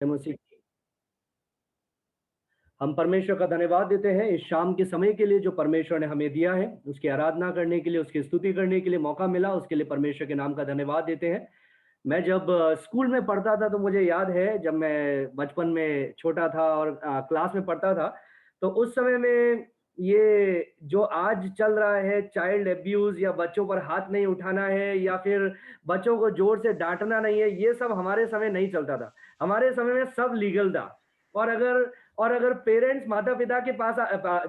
मसीह। हम परमेश्वर का धन्यवाद देते हैं इस शाम के समय के लिए जो परमेश्वर ने हमें दिया है, उसकी आराधना करने के लिए, उसकी स्तुति करने के लिए मौका मिला, उसके लिए परमेश्वर के नाम का धन्यवाद देते हैं। मैं जब स्कूल में पढ़ता था तो मुझे याद है जब मैं बचपन में छोटा था और क्लास में पढ़ता था, तो उस समय में ये जो आज चल रहा है चाइल्ड अब्यूज़ या बच्चों पर हाथ नहीं उठाना है या फिर बच्चों को ज़ोर से डाँटना नहीं है, ये सब हमारे समय नहीं चलता था। हमारे समय में सब लीगल था। और अगर और अगर पेरेंट्स माता-पिता के पास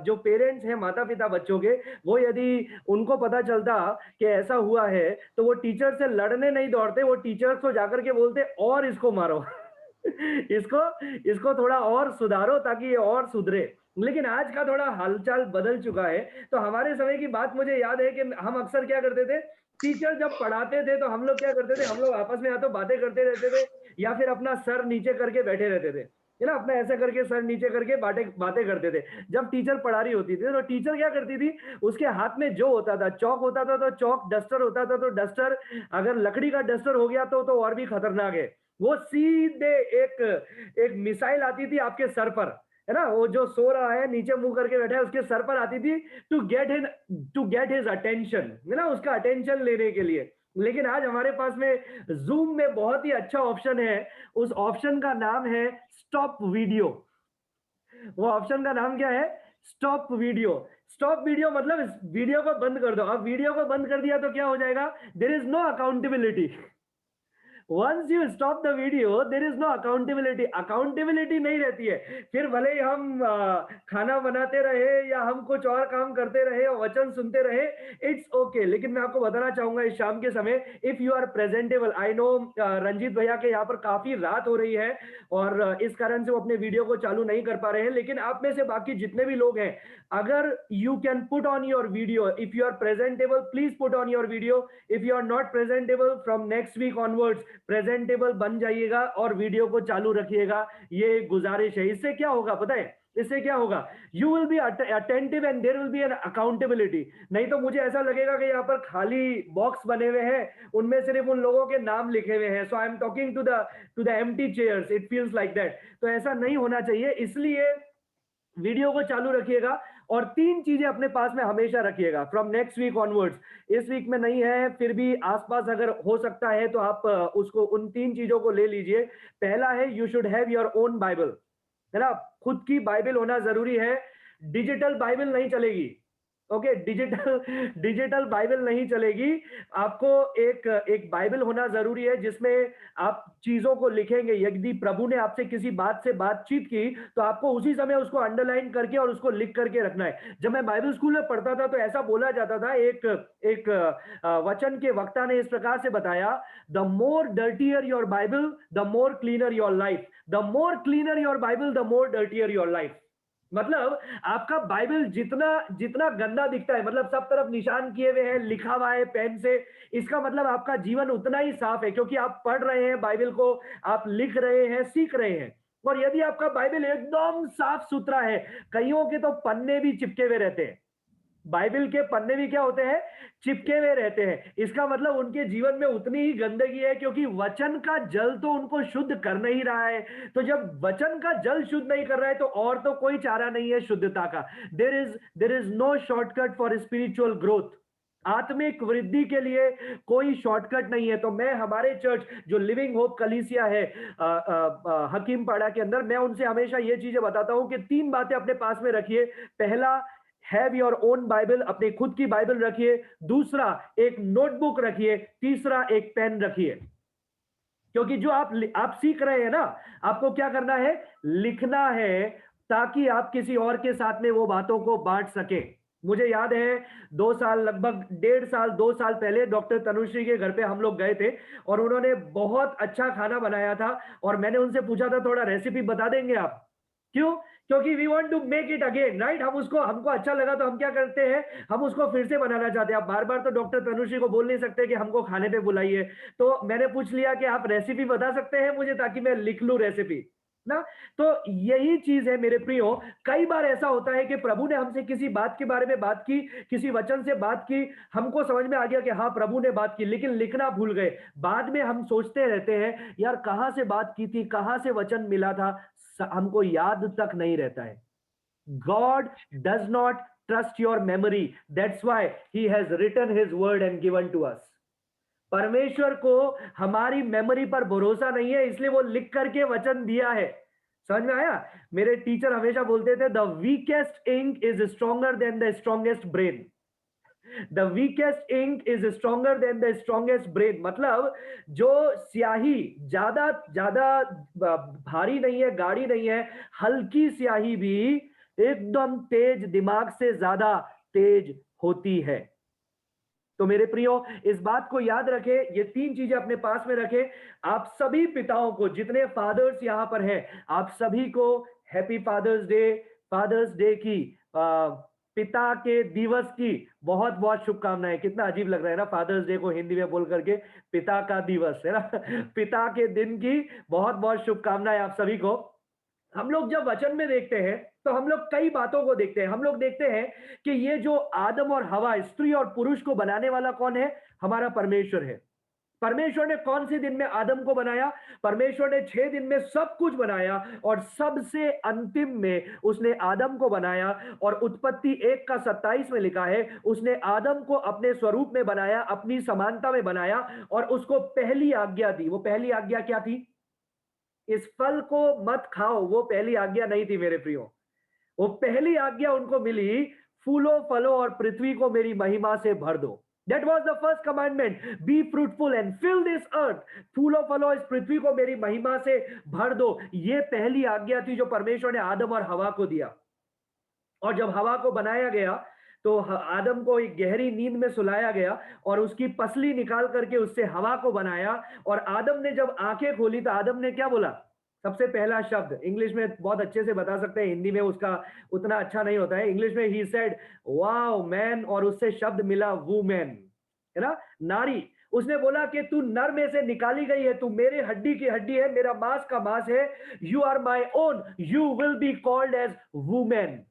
जो पेरेंट्स हैं माता-पिता बच्चों के, वो यदि उनको पता चलता कि ऐसा हुआ है, तो वो टीचर से लड़ने नहीं दौड़ते, वो टीचर्स को जाकर के बोलते और इसको मारो। इसको इसको थोड़ा और सुधारो ताकि ये और सुधरे। लेकिन आज का थोड़ा हालचाल बदल चुका है, तो हमारे समय की बात मुझे याद है कि हम अक्सर क्या करते थे, टीचर जब पढ़ाते थे तो हम लोग क्या करते थे, हम लोग आपस में या तो बातें करते रहते थे या फिर अपना सर नीचे करके बैठे रहते थे। है ना? अपना ऐसे करके सर नीचे करके बातें बातें करते थे। जब टीचर पढ़ा रही होती थी, तो टीचर क्या करती थी, उसके हाथ में जो होता था, चॉक होता था तो चॉक, डस्टर होता था तो डस्टर, अगर लकड़ी का डस्टर हो गया तो और भी खतरनाक है। वो सीधे एक एक मिसाइल आती थी आपके सर पर, है ना? वो जो सो रहा है, नीचे मुँह करके बैठा है, उसके सर पर आती थी टू गेट हिन टू गेट हिज अटेंशन, है ना? उसका अटेंशन लेने के लिए। लेकिन आज हमारे पास में ज़ूम में बहुत ही अच्छा ऑप्शन है, उस ऑप्शन का नाम है स्टॉप वीडियो। वो ऑप्शन का नाम क्या है? Stop video. स्टॉप वीडियो मतलब इस वीडियो को बंद कर दो। अब वीडियो को बंद कर दिया तो क्या हो जाएगा? There is no accountability. Once you stop the video there is no accountability. Accountability नहीं रहती है। फिर भले ही हम खाना बनाते रहे या हम कुछ और काम करते रहे और वचन सुनते रहे, इट्स ओके। लेकिन मैं आपको बताना चाहूंगा इस शाम के समय, if you are presentable, I know Ranjit भैया के यहाँ पर काफी रात हो रही है और इस कारण से वो अपने वीडियो को चालू नहीं कर पा रहे हैं, लेकिन आप में से बाकी जितने भी लोग हैं, अगर you can put on your video, if you are presentable please put on your video. If you are not presentable, from next week onwards presentable बन जाइएगा और वीडियो को चालू रखिएगा। ये गुजारिश है। इससे क्या होगा पता है? इससे क्या होगा? You will be attentive and there will be an accountability. नहीं तो मुझे ऐसा लगेगा कि यहाँ पर खाली बॉक्स बने हुए हैं, उनमें सिर्फ उन लोगों के नाम लिखे हुए हैं। So I am talking to the empty chairs, it feels like that. तो ऐसा नहीं होना चाहिए, इसलिए वीडियो को चालू रखिएगा और तीन चीजें अपने पास में हमेशा रखिएगा फ्रॉम नेक्स्ट वीक ऑनवर्ड्स। इस वीक में नहीं है, फिर भी आसपास अगर हो सकता है तो आप उसको, उन तीन चीजों को ले लीजिए। पहला है, you should have your own Bible, है ना? खुद की बाइबल होना जरूरी है। डिजिटल बाइबल नहीं चलेगी। ओके, डिजिटल डिजिटल बाइबल नहीं चलेगी। आपको एक एक बाइबल होना जरूरी है जिसमें आप चीजों को लिखेंगे। यदि प्रभु ने आपसे किसी बात से बातचीत की तो आपको उसी समय उसको अंडरलाइन करके और उसको लिख करके रखना है। जब मैं बाइबल स्कूल में पढ़ता था तो ऐसा बोला जाता था, एक एक वचन के वक्ता ने इस प्रकार से बताया, the more dirtier your Bible the more cleaner your life, the more cleaner your Bible the more dirtier your life. मतलब आपका बाइबल जितना जितना गंदा दिखता है, मतलब सब तरफ निशान किए हुए हैं, लिखा हुआ है पेन से, इसका मतलब आपका जीवन उतना ही साफ है, क्योंकि आप पढ़ रहे हैं बाइबल को, आप लिख रहे हैं, सीख रहे हैं। और यदि आपका बाइबल एकदम साफ सुथरा है, कईयों के तो पन्ने भी चिपके हुए रहते हैं, बाइबल के पन्ने भी क्या होते हैं? चिपके हुए रहते हैं। इसका मतलब उनके जीवन में उतनी ही गंदगी है, क्योंकि वचन का जल तो उनको शुद्ध कर नहीं रहा है। तो जब वचन का जल शुद्ध नहीं कर रहा है तो और तो कोई चारा नहीं है शुद्धता का। There is no shortcut for spiritual growth. आत्मिक वृद्धि के लिए कोई शॉर्टकट नहीं है। तो मैं हमारे चर्च जो लिविंग होप कलीसिया है हकीम पाड़ा के अंदर, मैं उनसे हमेशा ये चीजें बताता हूं कि तीन बातें अपने पास में रखिए। पहला, हैव योर ओन बाइबल, अपनी खुद की बाइबल रखिए। दूसरा, एक नोटबुक रखिए। तीसरा, एक पेन रखिए। क्योंकि जो आप सीख रहे हैं ना, आपको क्या करना है? लिखना है, ताकि आप किसी और के साथ में वो बातों को बांट सके। मुझे याद है 2 साल, लगभग 1.5 साल 2 साल पहले डॉक्टर तनुश्री के घर पे हम लोग गए थे और उन्होंने बहुत अच्छा खाना बनाया था और मैंने उनसे पूछा था, थोड़ा रेसिपी बता देंगे आप? क्यों? क्योंकि we want to make it again, right? हम उसको, हमको अच्छा लगा तो हम क्या करते हैं, हम उसको फिर से बनाना चाहते हैं। आप बार बार तो डॉक्टर तनुश्री को बोल नहीं सकते कि हमको खाने पे बुलाइए। तो मैंने पूछ लिया कि आप रेसिपी बता सकते हैं मुझे, ताकि मैं लिख लूं रेसिपी। ना। तो यही चीज है मेरे प्रियो। कई बार ऐसा होता है कि प्रभु ने हमसे किसी बात के बारे में बात की, किसी वचन से बात की, हमको समझ में आ गया कि हाँ प्रभु ने बात की, लेकिन लिखना भूल गए। बाद में हम सोचते रहते हैं यार कहां से बात की थी, कहां से वचन मिला था, हमको याद तक नहीं रहता है। God does not trust your memory. That's why he has written his word and given to us. परमेश्वर को हमारी मेमोरी पर भरोसा नहीं है, इसलिए वो लिख करके वचन दिया है। समझ में आया? मेरे टीचर हमेशा बोलते थे the weakest ink is stronger than the strongest brain. The weakest ink is stronger than the strongest brain, मतलब जो स्याही ज्यादा ज्यादा भारी नहीं है, गाढ़ी नहीं है, हल्की स्याही भी एकदम तेज दिमाग से ज्यादा तेज होती है। तो मेरे प्रियो, इस बात को याद रखें, ये तीन चीजें अपने पास में रखें। आप सभी पिताओं को, जितने फादर्स यहां पर हैं, आप सभी को हैप्पी फादर्स डे की, पिता के दिवस की बहुत बहुत शुभकामनाएं। कितना अजीब लग रहा है ना, फादर्स डे को हिंदी में बोल करके पिता का दिवस है ना। पिता के दिन की बहुत बहुत शुभकामनाएं आप सभी को। हम लोग जब वचन में देखते हैं तो हम लोग कई बातों को देखते हैं। हम लोग देखते हैं कि ये जो आदम और हवा, स्त्री और पुरुष को बनाने वाला कौन है? हमारा परमेश्वर है। परमेश्वर ने कौन से दिन में आदम को बनाया? परमेश्वर ने 6 दिन में सब कुछ बनाया और सबसे अंतिम में उसने आदम को बनाया। और उत्पत्ति 1:27 में लिखा है उसने आदम को अपने स्वरूप में बनाया, अपनी समानता में बनाया और उसको पहली आज्ञा दी। वो पहली आज्ञा क्या थी? इस फल को मत खाओ, वो पहली आज्ञा नहीं थी मेरे प्रियो। वो पहली आज्ञा उनको मिली, फूलो फलो और पृथ्वी को मेरी महिमा से भर दो। That was the first commandment. Be fruitful and fill this earth. फूलो फलो इस पृथ्वी को मेरी महिमा से भर दो। ये पहली आज्ञा थी जो परमेश्वर ने आदम और हवा को दिया। और जब हवा को बनाया गया तो आदम को एक गहरी नींद में सुलाया गया और उसकी पसली निकाल करके उससे हवा को बनाया। और आदम ने जब आंखें खोली तो आदम ने क्या बोला? सबसे पहला शब्द, इंग्लिश में बहुत अच्छे से बता सकते हैं, हिंदी में उसका उतना अच्छा नहीं होता है। इंग्लिश में ही सेड वाओ मैन, और उससे शब्द मिला वुमेन, है ना, नारी। उसने बोला कि तू नर में से निकाली गई है, तू मेरे हड्डी की हड्डी है, मेरा मांस का मांस है। You are my own, you will be called as women.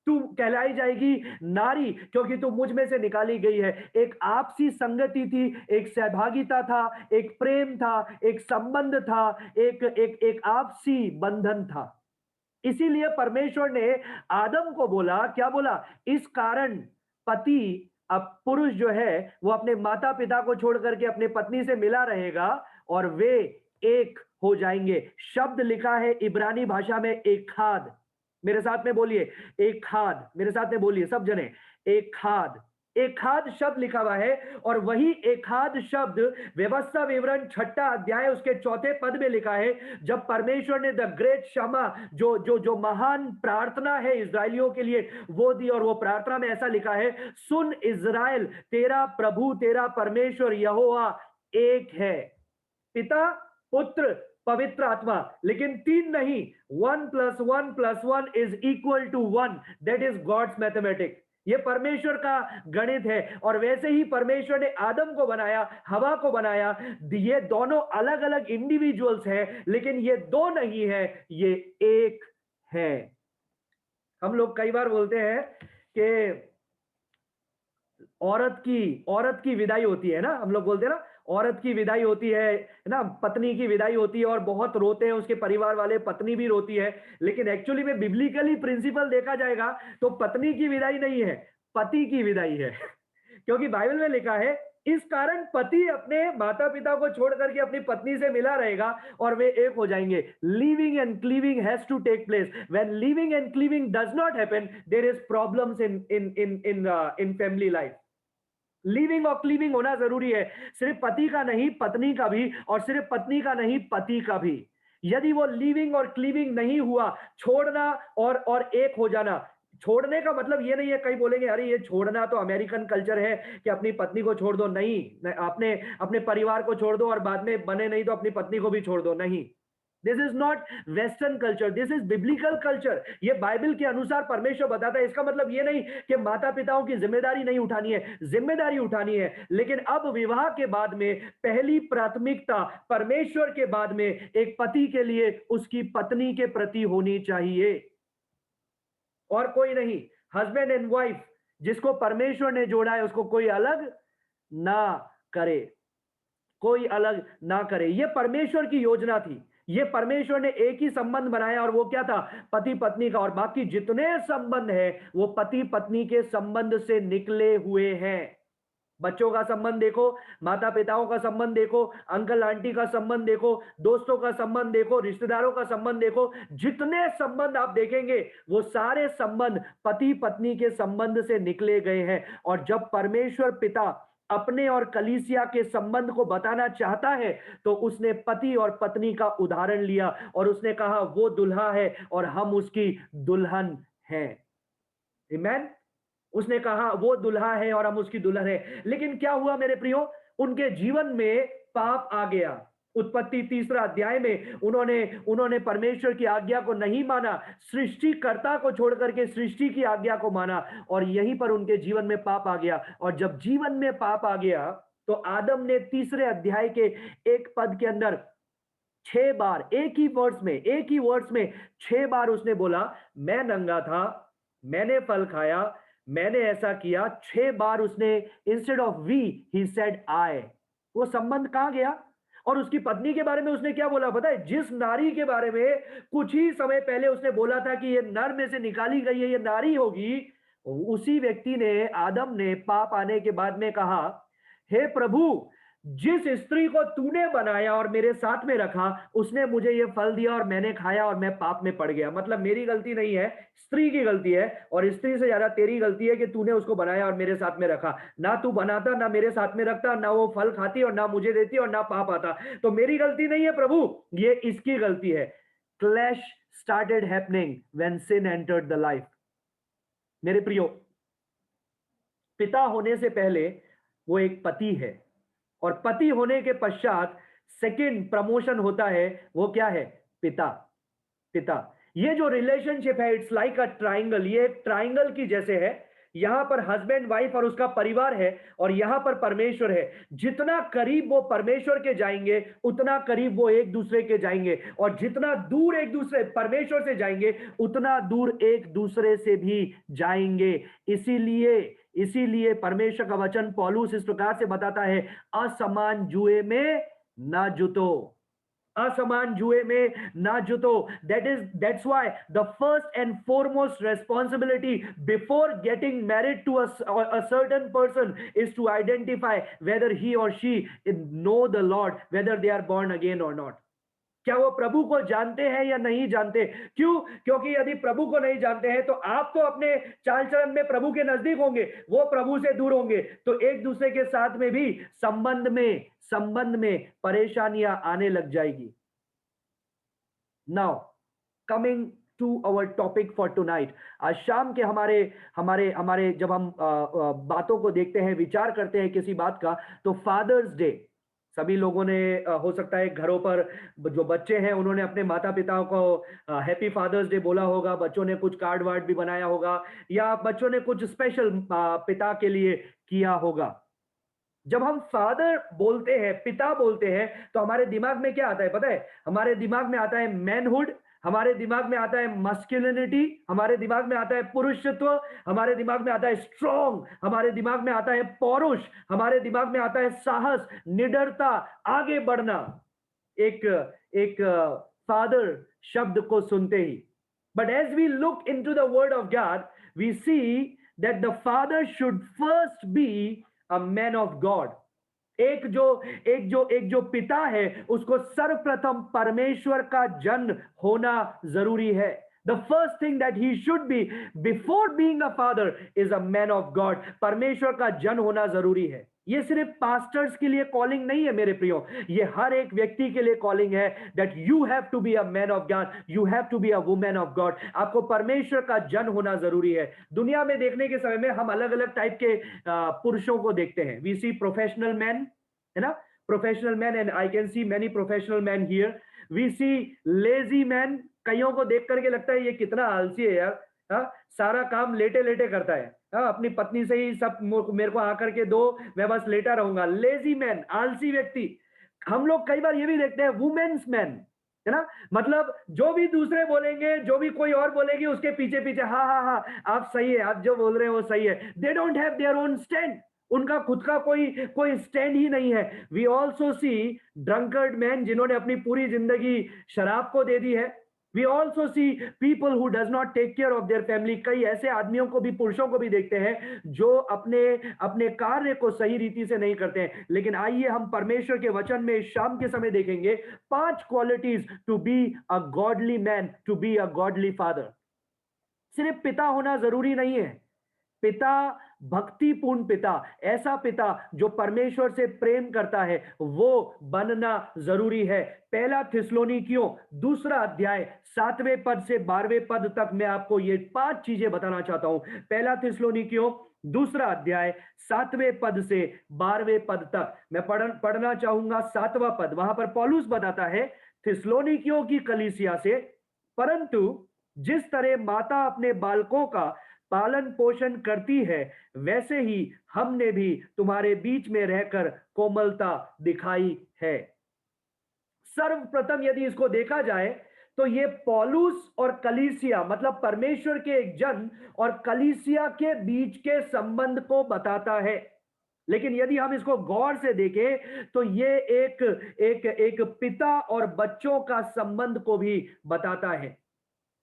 तू कहलाई जाएगी नारी क्योंकि तू मुझ में से निकाली गई है। एक आपसी संगति थी, एक सहभागिता था, एक प्रेम था, एक संबंध था, एक आपसी बंधन था। इसीलिए परमेश्वर ने आदम को बोला, क्या बोला? इस कारण पति, अब पुरुष जो है वो अपने माता पिता को छोड़ करके अपने पत्नी से मिला रहेगा और वे एक हो जाएंगे। शब्द लिखा है इब्रानी भाषा में एक खाद। मेरे साथ में बोलिए एक खाद, मेरे साथ में बोलिए सब जने, एक खाद। एक खाद शब्द लिखा हुआ है और वही एक खाद शब्द व्यवस्था विवरण 6 अध्याय उसके 4 पद में लिखा है। जब परमेश्वर ने द ग्रेट क्षमा, जो जो जो महान प्रार्थना है इजरायलियों के लिए, वो दी। और वो प्रार्थना में ऐसा लिखा है, सुन इजराइल, तेरा प्रभु तेरा परमेश्वर यहोवा एक है, पिता पुत्र पवित्र आत्मा। लेकिन 3 नहीं, 1 + 1 + 1 is equal to 1। That is God's mathematics. ये परमेश्वर का गणित है। और वैसे ही परमेश्वर ने आदम को बनाया, हवा को बनाया। ये दोनों अलग अलग इंडिविजुअल्स हैं, लेकिन ये दो नहीं है, ये एक है। हम लोग कई बार बोलते हैं कि औरत की विदाई होती है ना, हम लोग बोलते हैं ना, औरत की विदाई होती है ना, पत्नी की विदाई होती है और बहुत रोते हैं उसके परिवार वाले, पत्नी भी रोती है। लेकिन एक्चुअली में बिब्लिकली प्रिंसिपल देखा जाएगा तो पत्नी की विदाई नहीं है, पति की विदाई है। क्योंकि बाइबल में लिखा है, इस कारण पति अपने माता पिता को छोड़ करके अपनी पत्नी से मिला रहेगा और वे एक हो जाएंगे। Living and cleaving has to take place. When living and cleaving does not happen, there is problems in family life. Living और क्लीविंग होना जरूरी है, सिर्फ पति का नहीं पत्नी का भी, और सिर्फ पत्नी का नहीं पति का भी। यदि वो लिविंग और क्लीविंग नहीं हुआ, छोड़ना और एक हो जाना। छोड़ने का मतलब ये नहीं है, कई बोलेंगे अरे ये छोड़ना तो अमेरिकन कल्चर है कि अपनी पत्नी को छोड़ दो। नहीं, अपने अपने परिवार को छोड़ दो और बाद में बने नहीं तो अपनी पत्नी को भी छोड़ दो। नहीं, this is not western culture, this is biblical culture. ये बाइबल के अनुसार परमेश्वर बताता है। इसका मतलब ये नहीं कि माता पिताओं की जिम्मेदारी नहीं उठानी है, जिम्मेदारी उठानी है, लेकिन अब विवाह के बाद में पहली प्राथमिकता परमेश्वर के बाद में एक पति के लिए उसकी पत्नी के प्रति होनी चाहिए, और कोई नहीं। हस्बैंड एंड वाइफ जिसको परमेश्वर ने जोड़ा है उसको कोई अलग ना करे, कोई अलग ना करे। यह परमेश्वर की योजना थी। ये परमेश्वर ने एक ही संबंध बनाया, और वो क्या था? पति पत्नी का। और बाकी जितने संबंध है वो पति पत्नी के संबंध से निकले हुए हैं। बच्चों का संबंध देखो, माता पिताओं का संबंध देखो, अंकल आंटी का संबंध देखो, दोस्तों का संबंध देखो, रिश्तेदारों का संबंध देखो। जितने संबंध आप देखेंगे वो सारे संबंध पति पत्नी के संबंध से निकले गए हैं। और जब परमेश्वर पिता अपने और कलीसिया के संबंध को बताना चाहता है तो उसने पति और पत्नी का उदाहरण लिया और उसने कहा वो दुल्हा है और हम उसकी दुल्हन हैं। आमीन। उसने कहा वो दुल्हा है और हम उसकी दुल्हन है। लेकिन क्या हुआ मेरे प्रियो? उनके जीवन में पाप आ गया। उत्पत्ति 3 अध्याय में उन्होंने परमेश्वर की आज्ञा को नहीं माना, सृष्टिकर्ता को छोड़ करके सृष्टि की आज्ञा को माना, और यहीं पर उनके जीवन में पाप आ गया। और जब जीवन में पाप आ गया तो आदम ने 3 अध्याय के एक पद के अंदर 6 बार एक ही वर्ड्स में 6 बार उसने बोला मैं नंगा था, मैंने फल खाया, मैंने ऐसा किया। 6 बार उसने instead of we he said I. वो संबंध कहां गया? और उसकी पत्नी के बारे में उसने क्या बोला पता है? जिस नारी के बारे में कुछ ही समय पहले उसने बोला था कि ये नर में से निकाली गई है, ये नारी होगी, उसी व्यक्ति ने, आदम ने पाप आने के बाद में कहा हे प्रभु, जिस स्त्री को तूने बनाया और मेरे साथ में रखा उसने मुझे ये फल दिया और मैंने खाया और मैं पाप में पड़ गया। मतलब मेरी गलती नहीं है, स्त्री की गलती है, और स्त्री से ज्यादा तेरी गलती है कि तूने उसको बनाया और मेरे साथ में रखा। ना तू बनाता, ना मेरे साथ में रखता, ना वो फल खाती और ना मुझे देती और ना पाप आता। तो मेरी गलती नहीं है प्रभु, ये इसकी गलती है। Clash started happening when sin entered the life. मेरे प्रियो, पिता होने से पहले वो एक पति है, और पति होने के पश्चात सेकंड प्रमोशन होता है, वो क्या है? पिता। पिता। ये जो रिलेशनशिप है इट्स लाइक अ ट्राइंगल, ये एक ट्राइंगल की जैसे है। यहां पर हस्बैंड वाइफ और उसका परिवार है, और यहां पर परमेश्वर है। जितना करीब वो परमेश्वर के जाएंगे उतना करीब वो एक दूसरे के जाएंगे, और जितना दूर एक दूसरे परमेश्वर से जाएंगे उतना दूर एक दूसरे से भी जाएंगे। इसीलिए इसीलिए परमेश्वर का वचन पौलुस इस प्रकार से बताता है, असमान जुए में ना जुतो, असमान जुए में ना जुतो। That's why the first and foremost responsibility before getting married to a certain person is to identify whether he or she know the Lord, whether they are born again or not. क्या वो प्रभु को जानते हैं या नहीं जानते? क्यों? क्योंकि यदि प्रभु को नहीं जानते हैं तो आप तो अपने चाल चलन में प्रभु के नजदीक होंगे, वो प्रभु से दूर होंगे, तो एक दूसरे के साथ में भी संबंध में परेशानियां आने लग जाएगी। Now coming to our topic for tonight. आज शाम के हमारे हमारे हमारे जब हम बातों को देखते हैं, विचार करते हैं किसी बात का, तो फादर्स डे सभी लोगों ने हो सकता है घरों पर जो बच्चे हैं उन्होंने अपने माता पिता को हैप्पी फादर्स डे बोला होगा, बच्चों ने कुछ कार्ड वार्ड भी बनाया होगा, या बच्चों ने कुछ स्पेशल पिता के लिए किया होगा। जब हम फादर बोलते हैं, पिता बोलते हैं, तो हमारे दिमाग में क्या आता है पता है? हमारे दिमाग में आता है मैनहुड, हमारे दिमाग में आता है मस्कुलिनिटी, हमारे दिमाग में आता है पुरुषत्व, हमारे दिमाग में आता है स्ट्रॉन्ग, हमारे दिमाग में आता है पौरुष, हमारे दिमाग में आता है साहस, निडरता, आगे बढ़ना। एक एक फादर शब्द को सुनते ही, but as we look into the word of God we see that the father should first be a man of God. एक जो पिता है उसको सर्वप्रथम परमेश्वर का जन होना जरूरी है। The first thing that he should be before being a father is a man of God. परमेश्वर का जन होना जरूरी है। ये सिर्फ पास्टर्स के लिए कॉलिंग नहीं है मेरे प्रियो, ये हर एक व्यक्ति के लिए कॉलिंग है that you have to be a man of God, you have to be a woman of God. आपको परमेश्वर का जन होना जरूरी है। दुनिया में देखने के समय में हम अलग अलग टाइप के पुरुषों को देखते हैं। We see professional men, है ना? Professional man, and I can see many professional man here. We see lazy man, कईयों को देख करके लगता है ये कितना आलसी है यार। हाँ, सारा काम लेटे लेटे करता है। हाँ, अपनी पत्नी से ही सब मेरे को आकर के दो, मैं बस लेटा रहूंगा। लेजी मैन, आलसी व्यक्ति। हम लोग कई बार ये भी देखते हैं वुमेन्स मैन, है ना? मतलब जो भी दूसरे बोलेंगे, जो भी कोई और बोलेगी, उसके पीछे पीछे हाँ हाँ हाँ, आप सही है, आप जो बोल रहे हैं वो सही है। They don't have their own stand, उनका खुद का कोई कोई स्टैंड ही नहीं है। We also see drunkard man, जिन्होंने अपनी पूरी जिंदगी शराब को दे दी है। We also see people who does not take care of their family. कई ऐसे आदमियों को भी, पुरुषों को भी देखते हैं जो अपने अपने कार्य को सही रीति से नहीं करते हैं। लेकिन आइए हम परमेश्वर के वचन में शाम के समय देखेंगे 5 qualities to be a godly man, to be a godly father. सिर्फ पिता होना जरूरी नहीं है। पिता, भक्तिपूर्ण पिता, ऐसा पिता जो परमेश्वर से प्रेम करता है, वो बनना जरूरी है। पहला थिस्सलुनीकियों 2 अध्याय 7वें पद से 12वें पद तक मैं आपको ये 5 चीजें बताना चाहता हूं। पहला थिस्सलुनीकियों 2 अध्याय 7वें पद से 12वें पद तक मैं पढ़ना चाहूंगा। 7वां पद, वहां पर पौलुस बताता है थिस्सलुनीकियों की कलीसिया से, परंतु जिस तरह माता अपने बालकों का पालन पोषण करती है, वैसे ही हमने भी तुम्हारे बीच में रहकर कोमलता दिखाई है। सर्वप्रथम यदि इसको देखा जाए तो ये पौलुस और कलीसिया, मतलब परमेश्वर के एक जन और कलीसिया के बीच के संबंध को बताता है। लेकिन यदि हम इसको गौर से देखें तो ये एक एक एक पिता और बच्चों का संबंध को भी बताता है।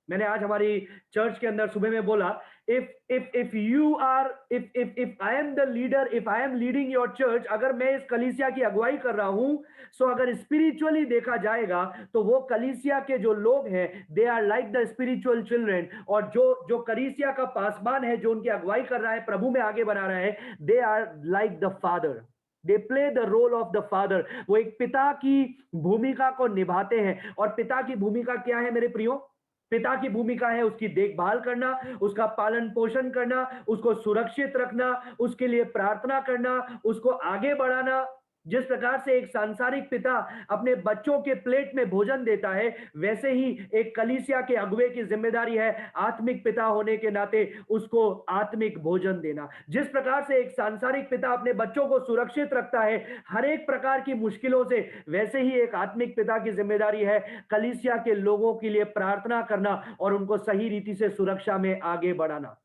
मैंने आज हमारी चर्च के अंदर सुबह में बोला, if you are if I am the leader, if I am leading your church, अगर मैं इस कलीसिया की अगुवाई कर रहा हूं, सो अगर स्पिरिचुअली देखा जाएगा तो वो कलीसिया के जो लोग हैं, they are like the spiritual children. और जो जो कलीसिया का पासवान है, जो उनकी अगुवाई कर रहा है, प्रभु में आगे बढ़ा रहा है, they are like the father. They play the role of the father. वो एक पिता की भूमिका को निभाते हैं। और पिता की भूमिका क्या है मेरे प्रियो? पिता की भूमिका है उसकी देखभाल करना, उसका पालन पोषण करना, उसको सुरक्षित रखना, उसके लिए प्रार्थना करना, उसको आगे बढ़ाना। जिस प्रकार से एक सांसारिक पिता अपने बच्चों के प्लेट में भोजन देता है, वैसे ही एक कलीसिया के अगुवे की जिम्मेदारी है आत्मिक पिता होने के नाते उसको आत्मिक भोजन देना। जिस प्रकार से एक सांसारिक पिता अपने बच्चों को सुरक्षित रखता है हर एक प्रकार की मुश्किलों से, वैसे ही एक आत्मिक पिता की जिम्मेदारी है कलीसिया के लोगों के लिए प्रार्थना करना और उनको सही रीति से सुरक्षा में आगे बढ़ाना।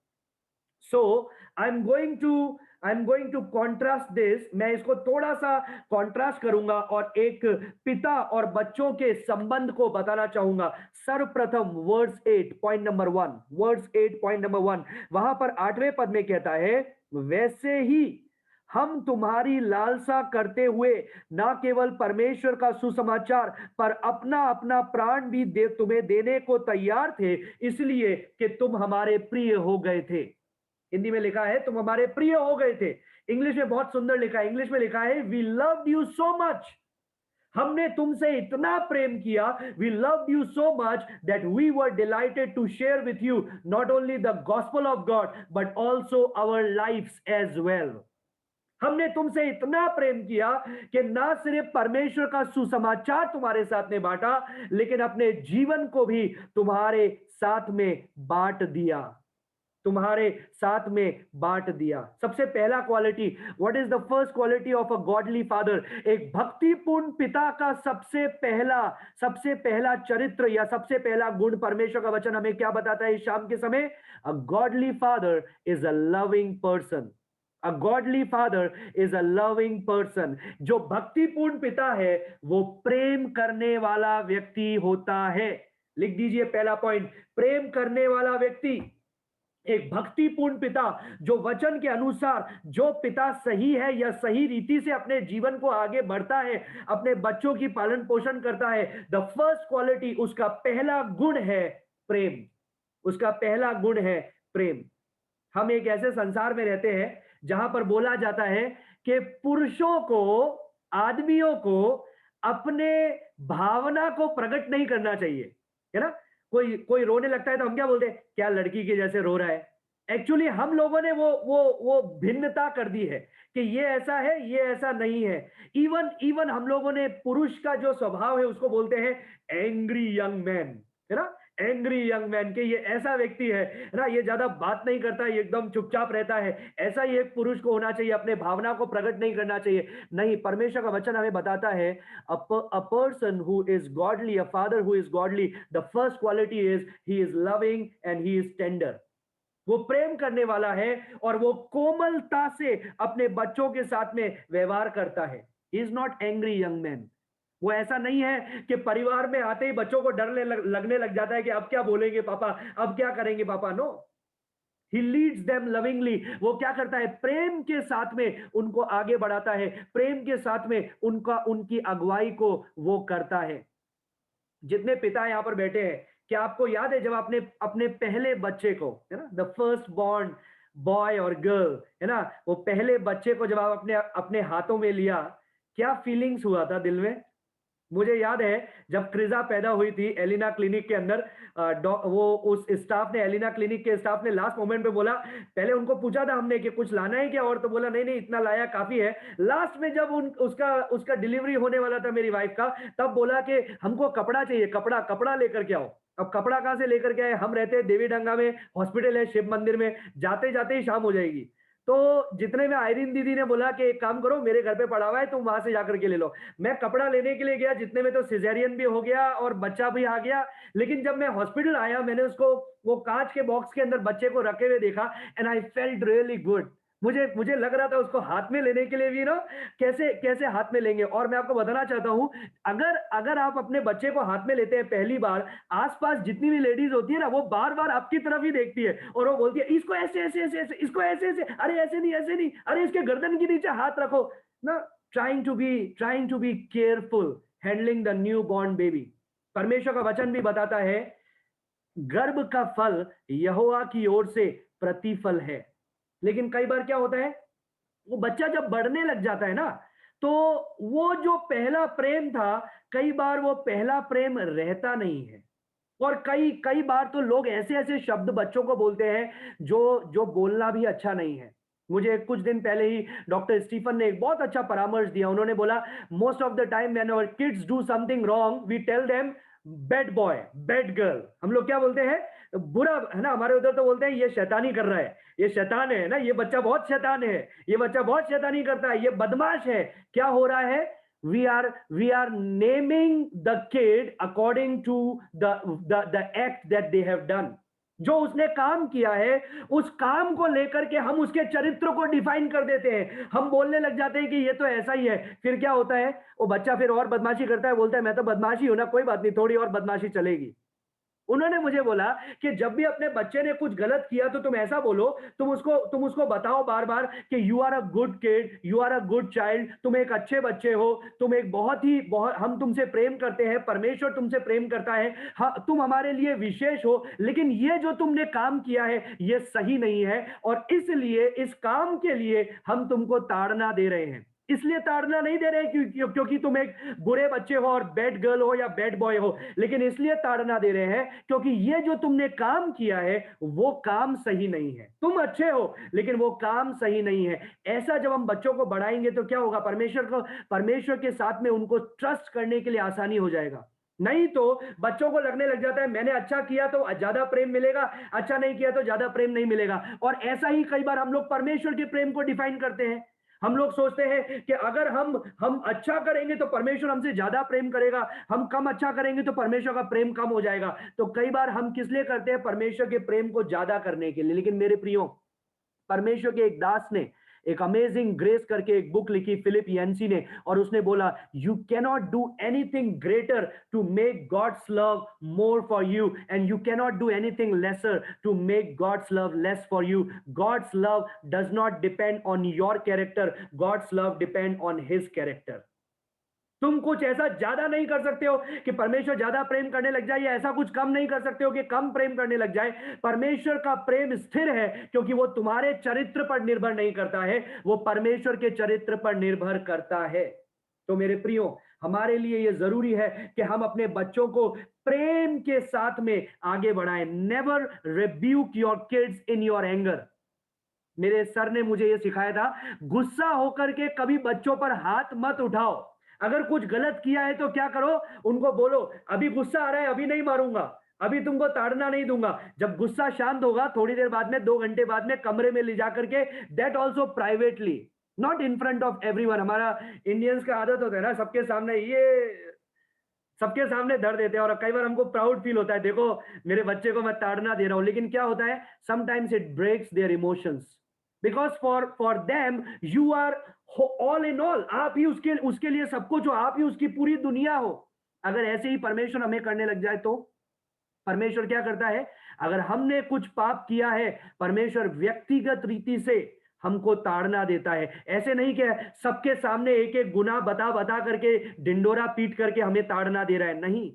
So I am going to contrast this. मैं इसको थोड़ा सा कॉन्ट्रास्ट करूंगा और एक पिता और बच्चों के संबंध को बताना चाहूंगा। सर्वप्रथम words 8 point number 1, words 8 point number 1, वहां पर 8वें पद में कहता है, वैसे ही हम तुम्हारी लालसा करते हुए ना केवल परमेश्वर का सुसमाचार पर अपना अपना प्राण भी तुम्हें देने को तैयार थे, इसलिए कि तुम हमारे प्रिय हो गए थे। हिंदी में लिखा है तुम हमारे प्रिय हो गए थे। इंग्लिश में बहुत सुंदर लिखा है, इंग्लिश में लिखा है we loved you so much. हमने तुमसे इतना प्रेम किया, we loved you so much that we were delighted to share with you not only the gospel of God but also our lives as well. हमने तुमसे इतना प्रेम किया कि ना सिर्फ परमेश्वर का सुसमाचार तुम्हारे साथ में बांटा, लेकिन अपने जीवन को भी तुम्हारे साथ में बांट दिया, तुम्हारे साथ में बांट दिया। सबसे पहला quality, what is the first quality of a godly father? एक भक्तिपूर्ण पिता का सबसे पहला चरित्र या सबसे पहला गुण, परमेश्वर का वचन हमें क्या बताता है इस शाम के समय? अ godly father is a loving person. A godly father is a loving person. जो भक्तिपूर्ण पिता है वो प्रेम करने वाला व्यक्ति होता है। लिख दीजिए पहला पॉइंट, प्रेम करने वाला व्यक्ति। एक भक्तिपूर्ण पिता, जो वचन के अनुसार, जो पिता सही है या सही रीति से अपने जीवन को आगे बढ़ता है, अपने बच्चों की पालन पोषण करता है, द फर्स्ट क्वालिटी, उसका पहला गुण है प्रेम। उसका पहला गुण है प्रेम। हम एक ऐसे संसार में रहते हैं जहां पर बोला जाता है कि पुरुषों को, आदमियों को अपने भावना को प्रकट नहीं करना चाहिए, है ना? कोई कोई रोने लगता है तो हम क्या बोलते हैं? क्या लड़की के जैसे रो रहा है? एक्चुअली हम लोगों ने वो भिन्नता कर दी है कि ये ऐसा है, ये ऐसा नहीं है। इवन इवन हम लोगों ने पुरुष का जो स्वभाव है उसको बोलते हैं एंग्री यंग मैन, है ना? एंग्री यंग मैन के ये ऐसा व्यक्ति है ना? ये ज्यादा बात नहीं करता, ये एकदम चुपचाप रहता है। ऐसा ही एक पुरुष को होना चाहिए, अपने भावना को प्रकट नहीं करना चाहिए। नहीं, परमेश्वर का वचन हमें बताता है a person who is godly, a father who is godly, the first quality is he is loving and he is tender. वो प्रेम करने वाला है और वो कोमलता से अपने बच्चों के साथ में व्यवहार करता है। He is not angry young man. वो ऐसा नहीं है कि परिवार में आते ही बच्चों को डर लगने लग जाता है कि अब क्या बोलेंगे पापा, अब क्या करेंगे पापा। नो, ही लीड्स देम लविंगली। वो क्या करता है? प्रेम के साथ में उनको आगे बढ़ाता है, प्रेम के साथ में उनकी अगुवाई को वो करता है। जितने पिता यहाँ पर बैठे हैं, क्या आपको याद है जब आपने अपने पहले बच्चे को, है ना, द फर्स्ट बॉर्न बॉय और गर्ल, है ना, वो पहले बच्चे को जब आप अपने अपने हाथों में लिया, क्या फीलिंग्स हुआ था दिल में? मुझे याद है जब क्रिजा पैदा हुई थी एलिना क्लिनिक के अंदर, वो उस स्टाफ ने, एलिना क्लिनिक के स्टाफ ने लास्ट मोमेंट पे बोला, पहले उनको पूछा था हमने कि कुछ लाना है क्या, और तो बोला नहीं नहीं इतना लाया काफी है। लास्ट में जब उसका उसका डिलीवरी होने वाला था मेरी वाइफ का, तब बोला कि हमको कपड़ा चाहिए, कपड़ा कपड़ा लेकर के आओ। अब कपड़ा कहां से लेकर के आए? हम रहते हैं देवी डंगा में, हॉस्पिटल है शिव मंदिर में, जाते जाते ही शाम हो जाएगी। तो जितने में आयरीन दीदी ने बोला कि एक काम करो, मेरे घर पे पड़ा हुआ है, तुम वहां से जाकर के ले लो। मैं कपड़ा लेने के लिए गया, जितने में तो सिजेरियन भी हो गया और बच्चा भी आ गया। लेकिन जब मैं हॉस्पिटल आया, मैंने उसको वो कांच के बॉक्स के अंदर बच्चे को रखे हुए देखा, and I felt really good. मुझे मुझे लग रहा था उसको हाथ में लेने के लिए भी ना, कैसे कैसे हाथ में लेंगे। और मैं आपको बताना चाहता हूं, अगर अगर आप अपने बच्चे को हाथ में लेते हैं पहली बार, आसपास जितनी भी लेडीज होती है ना, वो बार बार आपकी तरफ ही देखती है और वो बोलती है इसको ऐसे ऐसे ऐसे ऐसे, इसको ऐसे ऐसे, अरे ऐसे नहीं, अरे इसके गर्दन के नीचे हाथ रखो ना। Trying to be careful handling the new born baby. परमेश्वर का वचन भी बताता है, गर्भ का फल यहोवा की ओर से प्रतिफल है। लेकिन कई बार क्या होता है, वो बच्चा जब बढ़ने लग जाता है ना, तो वो जो पहला प्रेम था, कई बार वो पहला प्रेम रहता नहीं है। और कई कई बार तो लोग ऐसे ऐसे शब्द बच्चों को बोलते हैं जो जो बोलना भी अच्छा नहीं है। मुझे कुछ दिन पहले ही डॉक्टर स्टीफन ने एक बहुत अच्छा परामर्श दिया। उन्होंने बोला, most of the time when our kids do something wrong, we tell them bad boy, bad girl. हम लोग क्या बोलते हैं? बुरा, है ना? हमारे उधर तो बोलते हैं ये शैतानी कर रहा है, ये शैतान है ना, ये बच्चा बहुत शैतान है, ये बच्चा बहुत शैतानी करता है, ये बदमाश है। क्या हो रहा है? We are naming the kid according to the act that they have done. जो उसने काम किया है, उस काम को लेकर के हम उसके चरित्र को डिफाइन कर देते हैं। हम बोलने लग जाते हैं कि ये तो ऐसा ही है। फिर क्या होता है? वो बच्चा फिर और बदमाशी करता है, बोलता है मैं तो बदमाशी हूं ना, कोई बात नहीं, थोड़ी और बदमाशी चलेगी। उन्होंने मुझे बोला कि जब भी अपने बच्चे ने कुछ गलत किया तो तुम ऐसा बोलो, तुम उसको बताओ बार बार कि you are a good kid, you are a good child, तुम एक अच्छे बच्चे हो, तुम एक बहुत हम तुमसे प्रेम करते हैं, परमेश्वर तुमसे प्रेम करता है, तुम हमारे लिए विशेष हो, लेकिन ये जो तुमने काम किया है ये सही नहीं है, और इसलिए इस काम के लिए हम तुमको ताड़ना दे रहे हैं। इसलिए ताड़ना नहीं दे रहे क्योंकि तुम एक बुरे बच्चे हो और बैड गर्ल हो या बैड बॉय हो, लेकिन इसलिए ताड़ना दे रहे हैं क्योंकि ये जो तुमने काम किया है वो काम सही नहीं है। तुम अच्छे हो लेकिन वो काम सही नहीं है। ऐसा जब हम बच्चों को बढ़ाएंगे तो क्या होगा? परमेश्वर के साथ में उनको ट्रस्ट करने के लिए आसानी हो जाएगा। नहीं तो बच्चों को लगने लग जाता है मैंने अच्छा किया तो ज्यादा प्रेम मिलेगा, अच्छा नहीं किया तो ज्यादा प्रेम नहीं मिलेगा। और ऐसा ही कई बार हम लोग परमेश्वर के प्रेम को डिफाइन करते हैं। हम लोग सोचते हैं कि अगर हम अच्छा करेंगे तो परमेश्वर हमसे ज्यादा प्रेम करेगा, हम कम अच्छा करेंगे तो परमेश्वर का प्रेम कम हो जाएगा। तो कई बार हम किस लिए करते हैं? परमेश्वर के प्रेम को ज्यादा करने के लिए। लेकिन मेरे प्रियो, परमेश्वर के एक दास ने एक अमेजिंग ग्रेस करके एक बुक लिखी, फिलिप यांसी ने, और उसने बोला, you cannot do anything greater to make God's love more for you, and you cannot do anything lesser to make God's love less for you. God's love does not depend on your character, God's love depend on his character. तुम कुछ ऐसा ज्यादा नहीं कर सकते हो कि परमेश्वर ज्यादा प्रेम करने लग जाए, या ऐसा कुछ कम नहीं कर सकते हो कि कम प्रेम करने लग जाए। परमेश्वर का प्रेम स्थिर है क्योंकि वो तुम्हारे चरित्र पर निर्भर नहीं करता है, वो परमेश्वर के चरित्र पर निर्भर करता है। तो मेरे प्रियो, हमारे लिए ये जरूरी है कि हम अपने बच्चों को प्रेम के साथ में आगे बढ़ाएं। Never rebuke your kids in your anger. मेरे सर ने मुझे ये सिखाया था, गुस्सा होकर के कभी बच्चों पर हाथ मत उठाओ। अगर कुछ गलत किया है तो क्या करो, उनको बोलो अभी गुस्सा आ रहा है, अभी नहीं मारूंगा, अभी तुमको ताड़ना नहीं दूंगा। जब गुस्सा शांत होगा, थोड़ी देर बाद में, 2 घंटे बाद में कमरे में ले जाकर के, that also privately, not in front of everyone. हमारा इंडियंस का आदत होता है ना, सबके सामने ये, सबके सामने धर देते हैं, और कई बार हमको प्राउड फील होता है, देखो मेरे बच्चे को मैं ताड़ना दे रहा हूं। लेकिन क्या होता है, sometimes it breaks their emotions, because for them you are all in all. आप ही उसके उसके लिए सब कुछ हो, आप ही उसकी पूरी दुनिया हो। अगर ऐसे ही परमेश्वर हमें करने लग जाए तो परमेश्वर क्या करता है, अगर हमने कुछ पाप किया है, परमेश्वर व्यक्तिगत रीति से हमको ताड़ना देता है। ऐसे नहीं कि सबके सामने एक एक गुनाह बता बता करके, डिंडोरा पीट करके हमें ताड़ना दे रहा है, नहीं।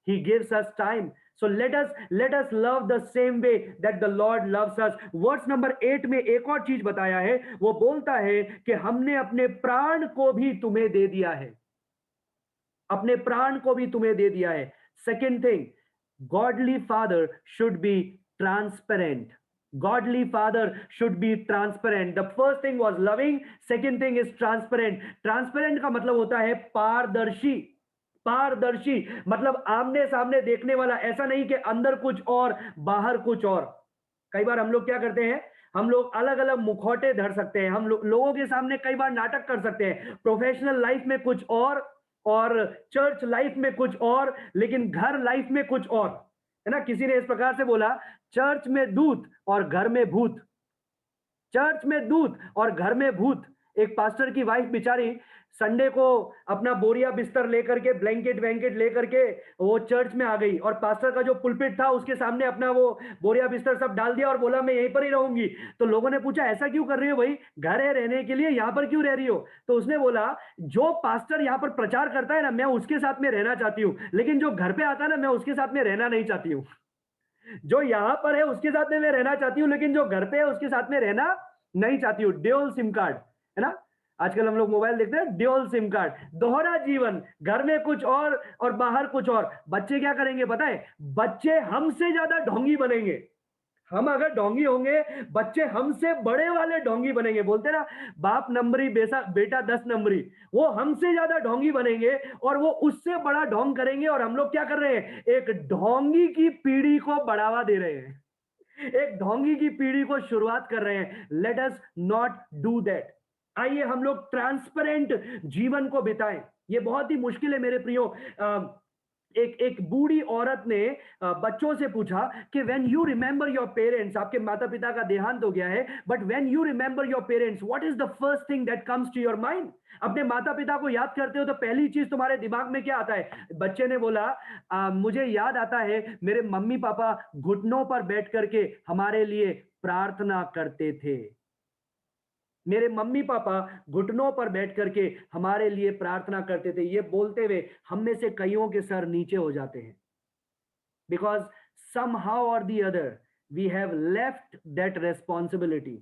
He gives us time. So let us love the same way that the Lord loves us. Verse number 8 में एक और चीज बताया है, वो बोलता है कि हमने अपने प्राण को भी तुम्हें दे दिया है, अपने प्राण को भी तुम्हें दे दिया है। Second thing, godly father should be transparent. Godly father should be transparent. The first thing was loving, second thing is transparent. Transparent का मतलब होता है पारदर्शी। पारदर्शी मतलब आमने सामने देखने वाला, ऐसा नहीं कि अंदर कुछ और बाहर कुछ और। कई बार हम लोग क्या करते हैं, हम लोग अलग अलग मुखौटे धर सकते हैं, हम लोगों के सामने कई बार नाटक कर सकते हैं, प्रोफेशनल लाइफ में कुछ और चर्च लाइफ में कुछ और, लेकिन घर लाइफ में कुछ और, है ना। किसी ने इस प्रकार से बोला, चर्च में दूत और घर में भूत, चर्च में दूत और घर में भूत। एक पास्टर की वाइफ बेचारी संडे को अपना बोरिया बिस्तर लेकर के, ब्लैंकेट वैंकेट लेकर के वो चर्च में आ गई, और पास्टर का जो पुलपिट था उसके सामने अपना वो बोरिया बिस्तर सब डाल दिया और बोला मैं यहीं पर ही रहूंगी। तो लोगों ने पूछा ऐसा क्यों कर रही हो भाई, घर है रहने के लिए, यहाँ पर क्यों रह रही हो? तो उसने बोला, जो पास्टर यहाँ पर प्रचार करता है ना, मैं उसके साथ में रहना चाहती हूँ, लेकिन जो घर पे आता है ना, मैं उसके साथ में रहना नहीं चाहती हूँ। जो यहां पर है उसके साथ में मैं रहना चाहती हूँ, लेकिन जो घर पे है उसके साथ में रहना नहीं चाहती हूँ। ड्यूल सिम कार्ड, है ना। आजकल हम लोग मोबाइल देखते हैं, ड्यूल सिम कार्ड, दोहरा जीवन, घर में कुछ और बाहर कुछ और। बच्चे क्या करेंगे पता है, बच्चे हमसे ज्यादा ढोंगी बनेंगे। हम अगर ढोंगी होंगे, बच्चे हमसे बड़े वाले ढोंगी बनेंगे। बोलते ना, बाप नंबरी बेटा 10 नंबरी। वो हमसे ज्यादा ढोंगी बनेंगे और वो उससे बड़ा ढोंग करेंगे, और हम लोग क्या कर रहे हैं, एक ढोंगी की पीढ़ी को बढ़ावा दे रहे हैं, एक ढोंगी की पीढ़ी को शुरुआत कर रहे हैं। Let us not do that. आइए हम लोग ट्रांसपेरेंट जीवन को बिताएं। ये बहुत ही मुश्किल है मेरे प्रियो। एक एक बूढ़ी औरत ने बच्चों से पूछा कि when you remember your parents, आपके माता पिता का देहांत हो गया है, but when you remember your parents, what is the first thing that comes to your mind? अपने माता पिता को याद करते हो तो पहली चीज तुम्हारे दिमाग में क्या आता है? बच्चे ने बोला, मुझे याद आता है मेरे मम्मी पापा घुटनों पर बैठ करके हमारे लिए प्रार्थना करते थे। मेरे मम्मी पापा घुटनों पर बैठ करके हमारे लिए प्रार्थना करते थे। ये बोलते हुए हम में से कईयों के सर नीचे हो जाते हैं, because somehow or the other we have left that responsibility,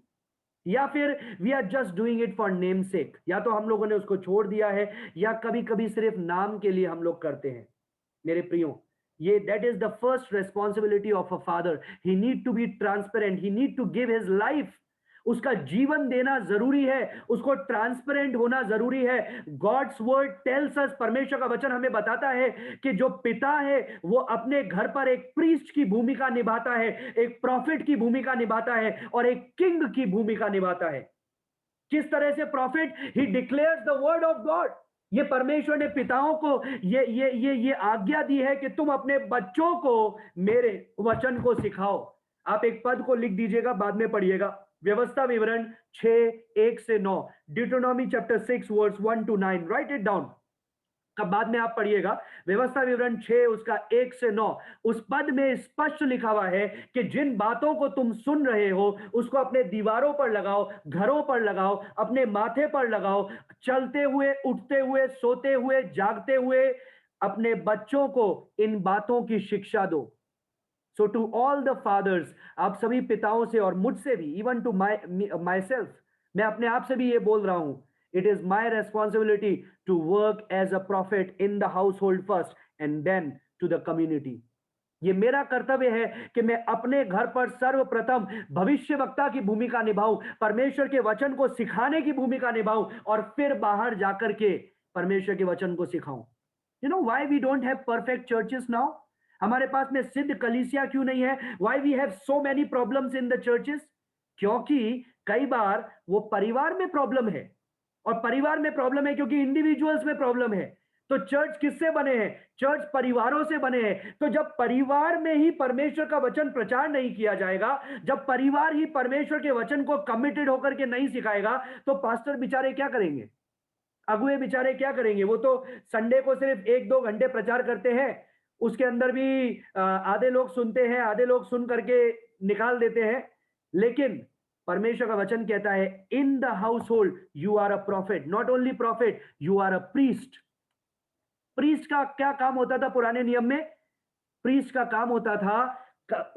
या फिर we are just doing it for name sake. या तो हम लोगों ने उसको छोड़ दिया है, या कभी कभी सिर्फ नाम के लिए हम लोग करते हैं। मेरे प्रियो, ये that is the first responsibility of a father. He need to be transparent, he need to give his life. उसका जीवन देना जरूरी है, उसको ट्रांसपेरेंट होना जरूरी है। गॉड्स वर्ड टेल्स अस, परमेश्वर का वचन हमें बताता है कि जो पिता है वो अपने घर पर एक प्रीस्ट की भूमिका निभाता है, एक प्रॉफिट की भूमिका निभाता है, और एक किंग की भूमिका निभाता है। किस तरह से profit? He declares the word of God. ये परमेश्वर ने पिताओं को ये आज्ञा दी है कि तुम अपने बच्चों को मेरे वचन को सिखाओ। आप एक पद को लिख दीजिएगा, बाद में पढ़िएगा। व्यवस्था विवरण 6:1-9, Deuteronomy chapter 6 verse 1-9, write it down. कब बाद में आप पढ़िएगा, व्यवस्था विवरण 6 उसका 1-9। उस पद में स्पष्ट लिखा हुआ है कि जिन बातों को तुम सुन रहे हो उसको अपने दीवारों पर लगाओ, घरों पर लगाओ, अपने माथे पर लगाओ, चलते हुए, उठते हुए, सोते हुए, जागते हुए अपने बच्चों को इन बातों की शिक्षा दो। सो टू ऑल द फादर्स, आप सभी पिताओं से और मुझसे भी, इवन टू माई सेल्फ, मैं अपने आप से भी ये बोल रहा हूं, It is my responsibility to work as a prophet in the household first and then to the community. ये मेरा कर्तव्य है कि मैं अपने घर पर सर्वप्रथम भविष्यवक्ता की भूमिका निभाऊं, परमेश्वर के वचन को सिखाने की भूमिका निभाऊं और फिर बाहर जाकर के परमेश्वर के वचन को सिखाऊं। You know why we don't have perfect churches now? हमारे पास में सिद्ध कलीसिया क्यों नहीं है? Why we have so many problems in the churches? क्योंकि कई बार वो परिवार में प्रॉब्लम है, और परिवार में प्रॉब्लम है क्योंकि इंडिविजुअल्स में प्रॉब्लम है। तो चर्च किससे बने हैं? चर्च परिवारों से बने हैं। तो जब परिवार में ही परमेश्वर का वचन प्रचार नहीं किया जाएगा, जब परिवार ही परमेश्वर के वचन को कमिटेड होकर के नहीं सिखाएगा, तो पास्टर बेचारे क्या करेंगे? अगुए बेचारे क्या करेंगे? वो तो संडे को सिर्फ 1-2 घंटे प्रचार करते हैं, उसके अंदर भी आधे लोग सुनते हैं, आधे लोग सुन करके निकाल देते हैं। लेकिन परमेश्वर का वचन कहता है, in the household you are a prophet, not only prophet, you are a priest. Priest का क्या काम होता था पुराने नियम में? प्रीस्ट का काम होता था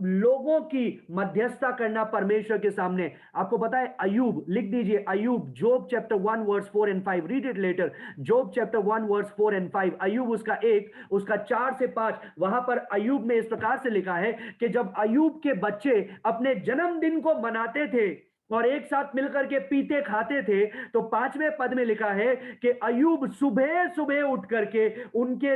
लोगों की मध्यस्थता करना परमेश्वर के सामने। आपको पता है अयूब, लिख दीजिए Ayub, Job chapter 1 verse 4 and 5, read it later. Job chapter 1 verse 4 and 5, Ayub उसका 1, उसका 4 से 5, वहां पर अयूब में इस प्रकार से लिखा है कि जब अयूब के बच्चे अपने जन्मदिन को मनाते थे और एक साथ मिलकर के पीते खाते थे, तो 5वें पद में लिखा है कि अयूब सुबह सुबह उठ करके उनके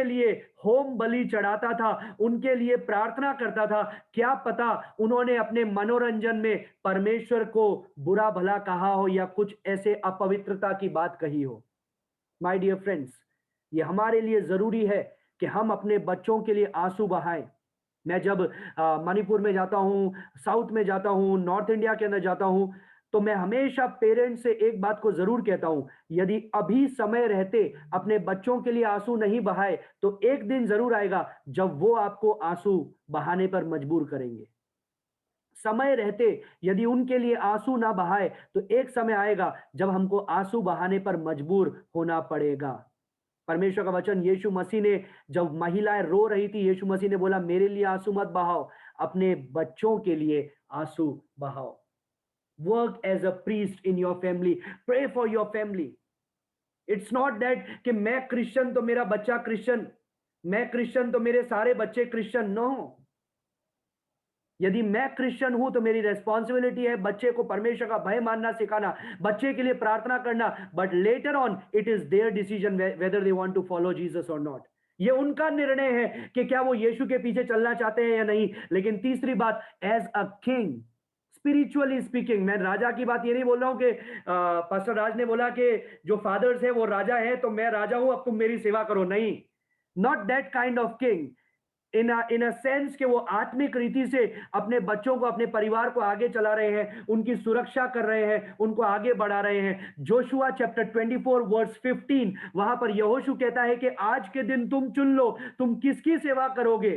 लिए होम बलि चढ़ाता था, उनके लिए प्रार्थना करता था। क्या पता उन्होंने अपने मनोरंजन में परमेश्वर को बुरा भला कहा हो या कुछ ऐसे अपवित्रता की बात कही हो। माय डियर फ्रेंड्स, ये हमारे लिए जरूरी है कि हम अपने बच्चों के लिए आंसू बहाएं। मैं जब मणिपुर में जाता हूँ, साउथ में जाता हूँ, नॉर्थ इंडिया के अंदर जाता हूँ, तो मैं हमेशा पेरेंट्स से एक बात को जरूर कहता हूँ, यदि अभी समय रहते अपने बच्चों के लिए आंसू नहीं बहाए, तो एक दिन जरूर आएगा जब वो आपको आंसू बहाने पर मजबूर करेंगे। समय रहते यदि उनके लिए आंसू ना बहाए, तो एक समय आएगा जब हमको आंसू बहाने पर मजबूर होना पड़ेगा। परमेश्वर का वचन, यीशु मसीह ने जब महिलाएं रो रही थी, यीशु मसीह ने बोला मेरे लिए आंसू मत बहाओ, अपने बच्चों के लिए आंसू बहाओ। Work as a priest in your family, pray for your family. It's not that कि मैं क्रिश्चियन तो मेरा बच्चा क्रिश्चियन, मैं क्रिश्चियन तो मेरे सारे बच्चे क्रिश्चियन। नो, यदि मैं क्रिश्चियन हूं तो मेरी रेस्पॉन्सिबिलिटी है बच्चे को परमेश्वर का भय मानना सिखाना, बच्चे के लिए प्रार्थना करना, but later on it is their decision whether they want to follow Jesus और नॉट। ये उनका निर्णय है कि क्या वो यीशु के पीछे चलना चाहते हैं या नहीं। लेकिन तीसरी बात, as a king, spiritually speaking, मैं राजा की बात ये नहीं बोल रहा हूं कि पास्टर राज ने बोला कि जो फादर्स है वो राजा है तो मैं राजा हूं अब तुम मेरी सेवा करो, नहीं, not that kind of king. In a sense कि वो आत्मिक रीति से अपने बच्चों को, अपने परिवार को आगे चला रहे हैं, उनकी सुरक्षा कर रहे हैं, उनको आगे बढ़ा रहे हैं। जोशुआ चैप्टर 24 वर्स 15, वहां पर यहोशू कहता है कि आज के दिन तुम चुन लो तुम किसकी सेवा करोगे।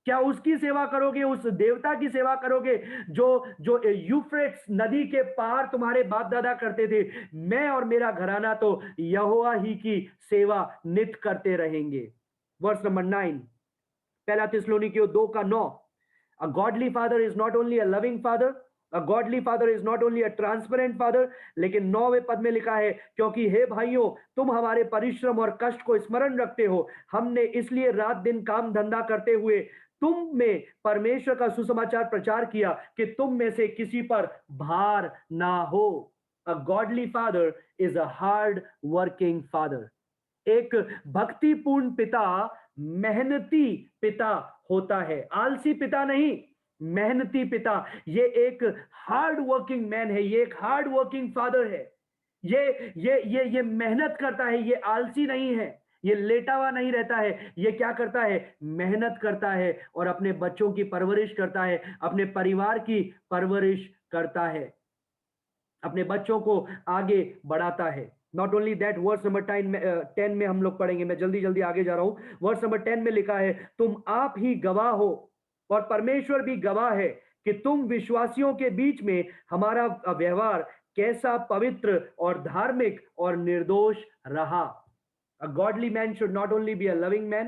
क्या उसकी सेवा करोगे, उस देवता की सेवा करोगे जो जो यूफ्रेट्स नदी के पार तुम्हारे बाप दादा करते थे? मैं और मेरा घराना तो यहोवा ही की सेवा नित करते रहेंगे। वर्स नंबर 9, पहला थिस्सलुनीकियों 2:9, a godly father is not only a loving father, a godly father is not only a transparent father, लेकिन 9वें पद में लिखा है, क्योंकि हे भाइयों तुम हमारे परिश्रम और कष्ट को स्मरण रखते हो, हमने इसलिए रात दिन काम धंधा करते हुए तुम में परमेश्वर का सुसमाचार प्रचार किया कि तुम में से किसी पर भार ना हो। A godly father is a hard working father. एक भक्तिपूर्ण पिता मेहनती पिता होता है, आलसी पिता नहीं, मेहनती पिता। ये एक हार्ड वर्किंग मैन है, ये एक हार्ड वर्किंग फादर है। ये मेहनत करता है, ये आलसी नहीं है, ये लेटा हुआ नहीं रहता है। ये क्या करता है? मेहनत करता है और अपने बच्चों की परवरिश करता है, अपने परिवार की परवरिश करता है, अपने बच्चों को आगे बढ़ाता है। Not only that, verse number 10 में हम लोग पढ़ेंगे, मैं जल्दी जल्दी आगे जा रहा हूं। वर्स नंबर 10 में लिखा है, तुम आप ही गवाह हो और परमेश्वर भी गवाह है कि तुम विश्वासियों के बीच में हमारा व्यवहार कैसा पवित्र और धार्मिक और निर्दोष रहा। A godly man should not only be a loving man,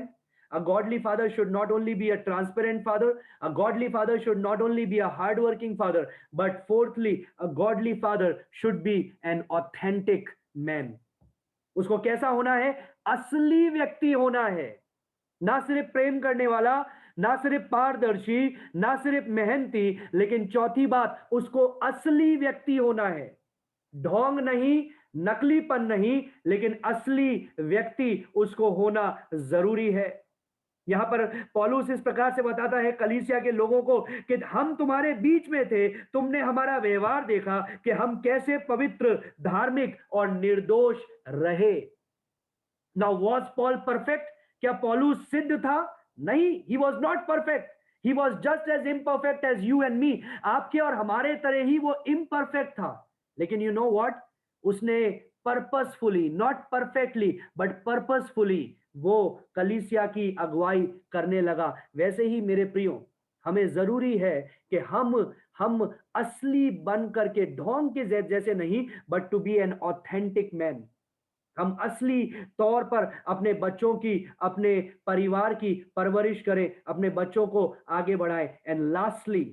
A godly father should not only be a transparent father, a godly father should not only be a hardworking father, but fourthly, a godly father should be an authentic man. उसको कैसा होना है? असली व्यक्ति होना है, ना सिर्फ प्रेम करने वाला, ना सिर्फ पारदर्शी, ना सिर्फ मेहनती, लेकिन चौथी बात, उसको असली व्यक्ति होना है। ढोंग नहीं, नकलीपन नहीं, लेकिन असली व्यक्ति उसको होना जरूरी है। यहां पर पौलुस इस प्रकार से बताता है कलीसिया के लोगों को कि हम तुम्हारे बीच में थे, तुमने हमारा व्यवहार देखा कि हम कैसे पवित्र, धार्मिक और निर्दोष रहे। Now was Paul perfect? क्या पौलुस सिद्ध था? नहीं, he was not perfect. He was just as imperfect as you and me. आपके और हमारे तरह ही वो इम्परफेक्ट था। लेकिन यू नो व्हाट, उसने purposefully, not perfectly but purposefully वो कलीसिया की अगुवाई करने लगा। वैसे ही मेरे प्रियो, हमें जरूरी है कि हम असली बन करके, ढोंग के जैसे नहीं, but to be an authentic man. हम असली तौर पर अपने बच्चों की, अपने परिवार की परवरिश करें, अपने बच्चों को आगे बढ़ाएं। And lastly,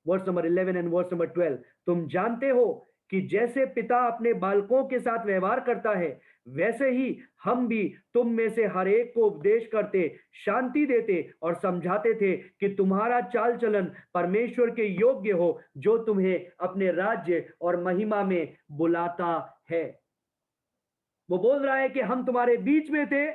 verse number 11 and verse number 12, तुम जानते हो कि जैसे पिता अपने बालकों के साथ व्यवहार करता है, वैसे ही हम भी तुम में से हर एक को उपदेश करते, शांति देते और समझाते थे कि तुम्हारा चाल चलन परमेश्वर के योग्य हो, जो तुम्हें अपने राज्य और महिमा में बुलाता है। वो बोल रहा है कि हम तुम्हारे बीच में थे,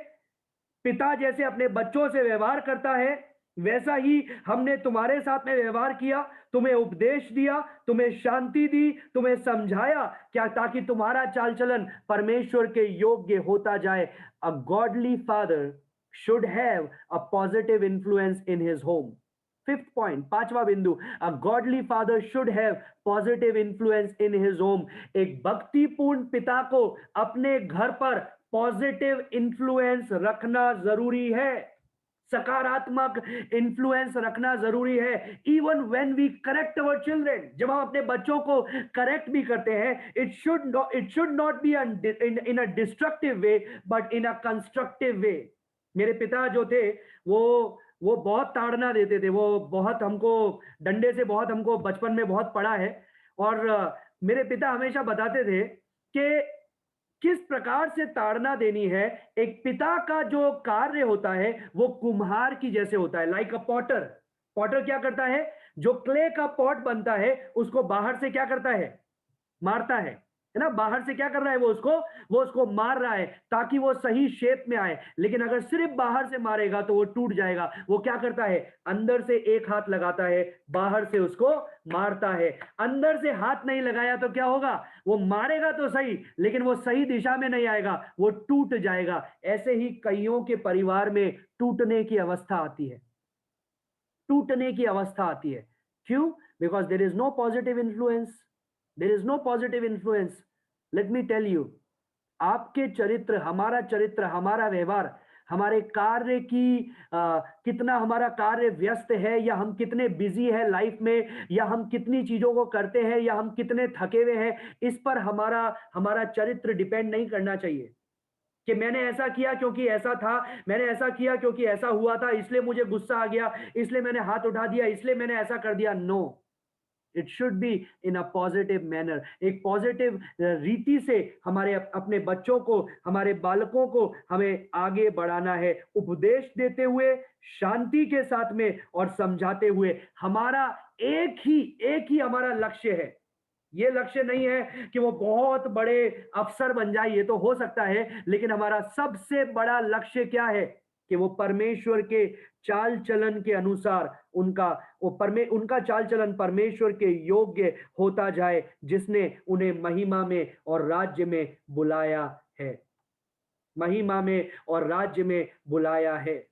पिता जैसे अपने बच्चों से व्यवहार करता है, वैसा ही हमने तुम्हारे साथ में व्यवहार किया, तुम्हें उपदेश दिया, तुम्हें शांति दी, तुम्हें समझाया, क्या? ताकि तुम्हारा चाल चलन परमेश्वर के योग्य होता जाए। अ godly father should have a positive influence in his home. Fifth point, पांचवा बिंदु, अ godly father should have positive influence in his home. एक भक्तिपूर्ण पिता को अपने घर पर पॉजिटिव इन्फ्लुएंस रखना जरूरी है, सकारात्मक इन्फ्लुएंस रखना जरूरी है। Even when we correct our children, जब हम अपने बच्चों को करेक्ट भी करते हैं, it should not be in a destructive way but in a constructive way. मेरे पिता जो थे, वो बहुत ताड़ना देते थे, वो बहुत हमको डंडे से, बहुत हमको बचपन में बहुत पड़ा है। और मेरे पिता हमेशा बताते थे कि किस प्रकार से ताड़ना देनी है। एक पिता का जो कार्य होता है वो कुम्हार की जैसे होता है, लाइक अ पॉटर। पॉटर क्या करता है? जो क्ले का पॉट बनता है उसको बाहर से क्या करता है? मारता है ना? बाहर से क्या कर रहा है? वो उसको मार रहा है ताकि वो सही शेप में आए। लेकिन अगर सिर्फ बाहर से मारेगा तो वो टूट जाएगा। वो क्या करता है? अंदर से एक हाथ लगाता है, बाहर से उसको मारता है। अंदर से हाथ नहीं लगाया तो क्या होगा? वो मारेगा तो सही, लेकिन वो सही दिशा में नहीं आएगा, वो टूट जाएगा। ऐसे ही कईयों के परिवार में टूटने की अवस्था आती है, टूटने की अवस्था आती है। क्यों? Because there is no positive influence, there is no positive influence. Let me tell you, आपके चरित्र, हमारा चरित्र, हमारा व्यवहार, हमारे कार्य की कितना हमारा कार्य व्यस्त है, या हम कितने बिजी है लाइफ में, या हम कितनी चीजों को करते हैं, या हम कितने थके हुए हैं, इस पर हमारा हमारा चरित्र डिपेंड नहीं करना चाहिए कि मैंने ऐसा किया क्योंकि ऐसा था, मैंने ऐसा किया क्योंकि ऐसा हुआ था, इसलिए मुझे गुस्सा आ गया, इसलिए मैंने हाथ उठा दिया, इसलिए मैंने ऐसा कर दिया। No, it should be in a positive manner. एक पॉजिटिव रीति से हमारे अपने बच्चों को, हमारे बालकों को हमें आगे बढ़ाना है, उपदेश देते हुए, शांति के साथ में और समझाते हुए। हमारा एक ही हमारा लक्ष्य है। ये लक्ष्य नहीं है कि वो बहुत बड़े अफसर बन जाए, ये तो हो सकता है, लेकिन हमारा सबसे बड़ा लक्ष्य क्या है? कि वो परमेश्वर के चाल चलन के अनुसार उनका चाल चलन परमेश्वर के योग्य होता जाए, जिसने उन्हें महिमा में और राज्य में बुलाया है, महिमा में और राज्य में बुलाया है।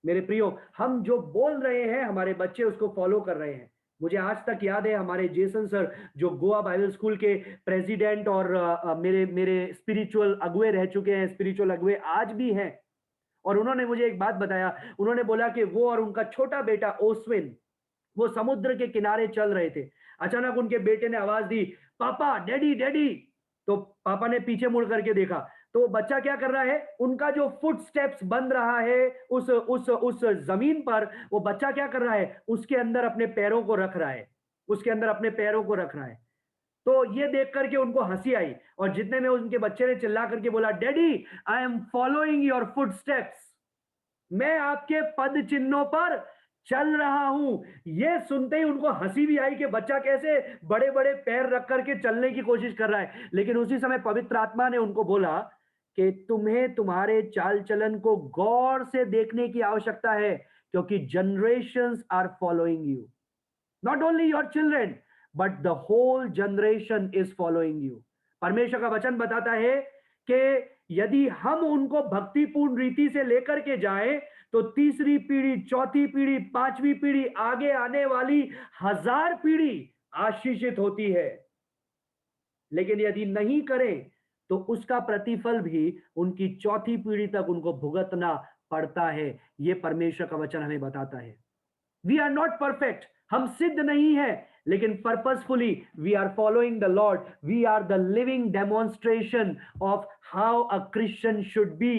मेरे प्रियो, हम जो बोल रहे हैं हमारे बच्चे उसको फॉलो कर रहे हैं। मुझे आज तक याद है, हमारे जेसन सर जो गोवा बाइबल स्कूल के प्रेसिडेंट और मेरे मेरे स्पिरिचुअल अगुए रह चुके हैं, स्पिरिचुअल अगुए आज भी हैं। और उन्होंने मुझे एक बात बताया, उन्होंने बोला कि वो और उनका छोटा बेटा ओस्विन, वो समुद्र के किनारे चल रहे थे। अचानक उनके बेटे ने आवाज दी, पापा, डैडी डैडी। तो पापा ने पीछे मुड़ करके देखा, तो बच्चा क्या कर रहा है, उनका जो फुट स्टेप्स बन रहा है उस जमीन पर, वो बच्चा क्या कर रहा है, उसके अंदर अपने पैरों को रख रहा है, उसके अंदर अपने पैरों को रख रहा है। तो ये देख करके उनको हंसी आई, और जितने में उनके बच्चे ने चिल्ला करके बोला, daddy I am following your foot steps, मैं आपके पद चिन्हों पर चल रहा हूं। ये सुनते ही उनको हंसी भी आई कि बच्चा कैसे बड़े बड़े पैर रख करके चलने की कोशिश कर रहा है। लेकिन उसी समय पवित्र आत्मा ने उनको बोला कि तुम्हें तुम्हारे चाल चलन को गौर से देखने की आवश्यकता है, क्योंकि generations are following you, not only your children but the whole generation is following you. परमेश्वर का वचन बताता है कि यदि हम उनको भक्तिपूर्ण रीति से लेकर के जाएं, तो तीसरी पीढ़ी, चौथी पीढ़ी, पांचवी पीढ़ी, आगे आने वाली 1000 पीढ़ी आशीषित होती है। लेकिन यदि नहीं करें तो उसका प्रतिफल भी उनकी चौथी पीढ़ी तक उनको भुगतना पड़ता है। यह परमेश्वर का वचन हमें बताता है। वी आर नॉट परफेक्ट, हम सिद्ध नहीं है, लेकिन purposefully we are following the Lord. We are the living demonstration of how a Christian should be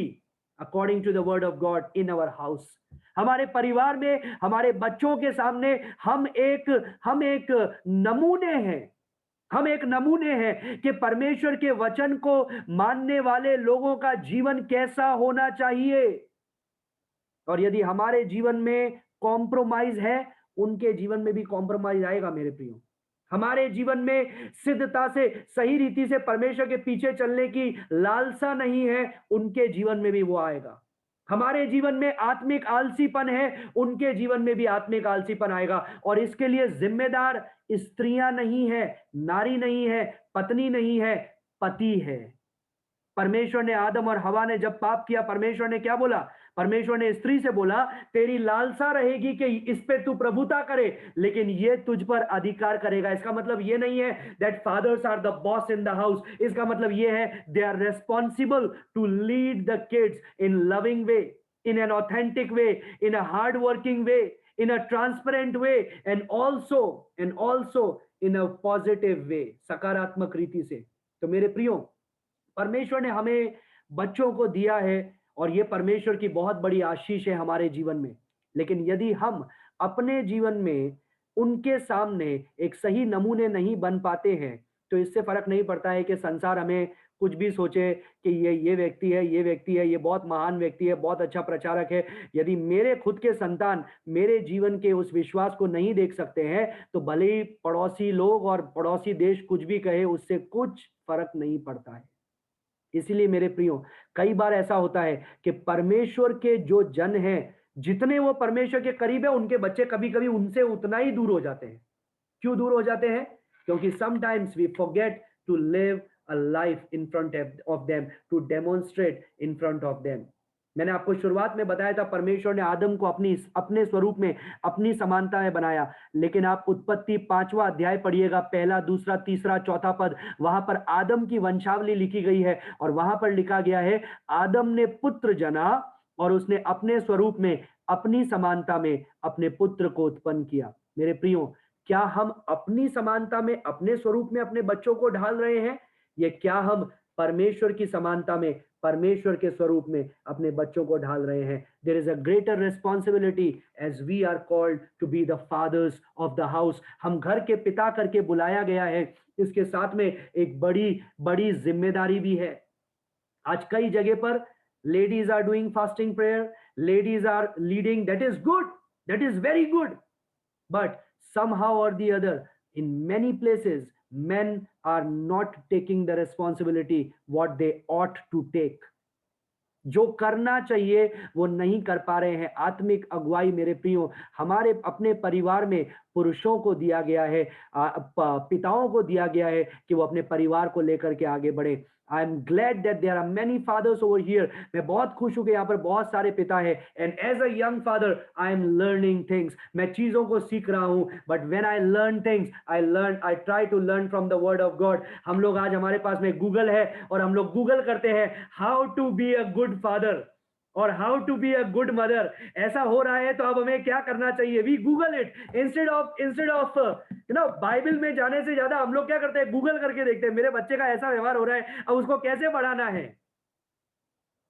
according to the word of God in our house. हमारे परिवार में, हमारे बच्चों के सामने हम एक नमूने हैं। हम एक नमूने हैं कि परमेश्वर के वचन को मानने वाले लोगों का जीवन कैसा होना चाहिए। और यदि हमारे जीवन में कॉम्प्रोमाइज है, उनके जीवन में भी कॉम्प्रोमाइज आएगा मेरे प्रियो। हमारे जीवन में सिद्धता से, सही रीति से परमेश्वर के पीछे चलने की लालसा नहीं है, उनके जीवन में भी वो आएगा। हमारे जीवन में आत्मिक आलसीपन है, उनके जीवन में भी आत्मिक आलसीपन आएगा। और इसके लिए जिम्मेदार स्त्रियां नहीं है, नारी नहीं है, पत्नी नहीं है, पति है। परमेश्वर ने, आदम और हवा ने जब पाप किया, परमेश्वर ने क्या बोला? परमेश्वर ने स्त्री से बोला, तेरी लालसा रहेगी कि इस पे तू प्रभुता करे, लेकिन ये तुझ पर अधिकार करेगा। इसका मतलब ये नहीं है that fathers are the boss in the house. इसका मतलब ये है they are responsible to lead the kids in loving way, in an authentic way, in a hard working way, in a transparent way, and also in a positive way, सकारात्मक रीति से। तो मेरे प्रियो, परमेश्वर ने हमें बच्चों को दिया है, और ये परमेश्वर की बहुत बड़ी आशीष है हमारे जीवन में। लेकिन यदि हम अपने जीवन में उनके सामने एक सही नमूने नहीं बन पाते हैं, तो इससे फर्क नहीं पड़ता है कि संसार हमें कुछ भी सोचे कि ये व्यक्ति है, ये व्यक्ति है, ये बहुत महान व्यक्ति है, बहुत अच्छा प्रचारक है। यदि मेरे खुद के संतान मेरे जीवन के उस विश्वास को नहीं देख सकते हैं, तो भले ही पड़ोसी लोग और पड़ोसी देश कुछ भी कहे, उससे कुछ फर्क नहीं पड़ता है। इसलिए मेरे प्रियो, कई बार ऐसा होता है कि परमेश्वर के जो जन हैं, जितने वो परमेश्वर के करीब है, उनके बच्चे कभी कभी उनसे उतना ही दूर हो जाते हैं। क्यों दूर हो जाते हैं? क्योंकि sometimes we forget to live a life in front of them, to demonstrate in front of them. मैंने आपको शुरुआत में बताया था, परमेश्वर ने आदम को अपने स्वरूप में, अपनी समानता में बनाया। लेकिन आप उत्पत्ति 5वां अध्याय पढ़िएगा, पहला, दूसरा, तीसरा, चौथा पद, वहां पर आदम की वंशावली लिखी गई है, और वहां पर लिखा गया है, आदम ने पुत्र जना और उसने अपने स्वरूप में, अपनी समानता में अपने पुत्र को उत्पन्न किया। मेरे प्रियो, क्या हम अपनी समानता में, अपने स्वरूप में अपने बच्चों को ढाल रहे हैं, या क्या हम परमेश्वर की समानता में, परमेश्वर के स्वरूप में अपने बच्चों को ढाल रहे हैं? There is a greater responsibility as we are called to be the fathers of the house. हम घर के पिता करके बुलाया गया है, इसके साथ में एक बड़ी बड़ी जिम्मेदारी भी है। आज कई जगह पर ladies are doing fasting prayer, ladies are leading, that is good, that is very good, but somehow or the other, in many places, men are not taking the responsibility what they ought to take. जो करना चाहिए वो नहीं कर पा रहे हैं। आत्मिक अगुवाई मेरे प्रियो, हमारे अपने परिवार में पुरुषों को दिया गया है, पिताओं को दिया गया है कि वो अपने परिवार को लेकर के आगे बढ़े। I am glad that there are many fathers over here. मैं बहुत खुश हूं कि यहाँ पर बहुत सारे पिता हैं, and as a young father I am learning things. मैं चीजों को सीख रहा हूं, but when I learn things, I try to learn from the word of God. हम लोग आज, हमारे पास में गूगल है, और हम लोग गूगल करते हैं how to be a good father और how to be a good mother. ऐसा हो रहा है, तो अब हमें क्या करना चाहिए? We Google it instead of Bible में जाने से ज्यादा हम लोग क्या करते हैं? गूगल करके देखते हैं, मेरे बच्चे का ऐसा व्यवहार हो रहा है, अब उसको कैसे बढ़ाना है।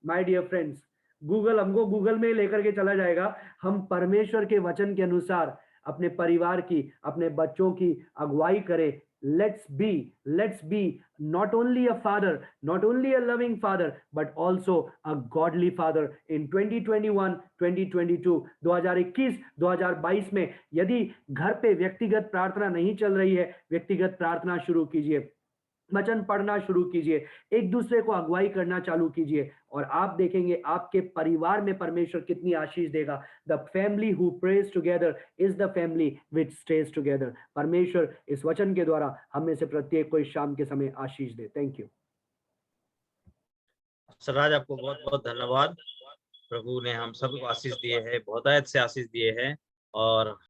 माय डियर फ्रेंड्स, गूगल हमको गूगल में ही लेकर के चला जाएगा। हम परमेश्वर के वचन के अनुसार अपने परिवार की, अपने बच्चों की अगुवाई करें। Let's be not only a father, not only a loving father, but also a godly father in 2021, 2022, 2021, 2022 में यदि घर पे व्यक्तिगत प्रार्थना नहीं चल रही है, व्यक्तिगत प्रार्थना शुरू कीजिए, वचन पढ़ना शुरू कीजिए, एक दूसरे को अगुवाई करना चालू कीजिए और आप देखेंगे आपके परिवार में परमेश्वर कितनी आशीष देगा। The family who praise together is the family which stage together. परमेश्वर इस वचन के द्वारा हम में से प्रत्येक को इस शाम के समय आशीष दे। Thank you. सरराज, आपको बहुत बहुत धन्यवाद। प्रभु ने हम सबको आशीष दिए है, बहुतायत से आशीष दिए हैं और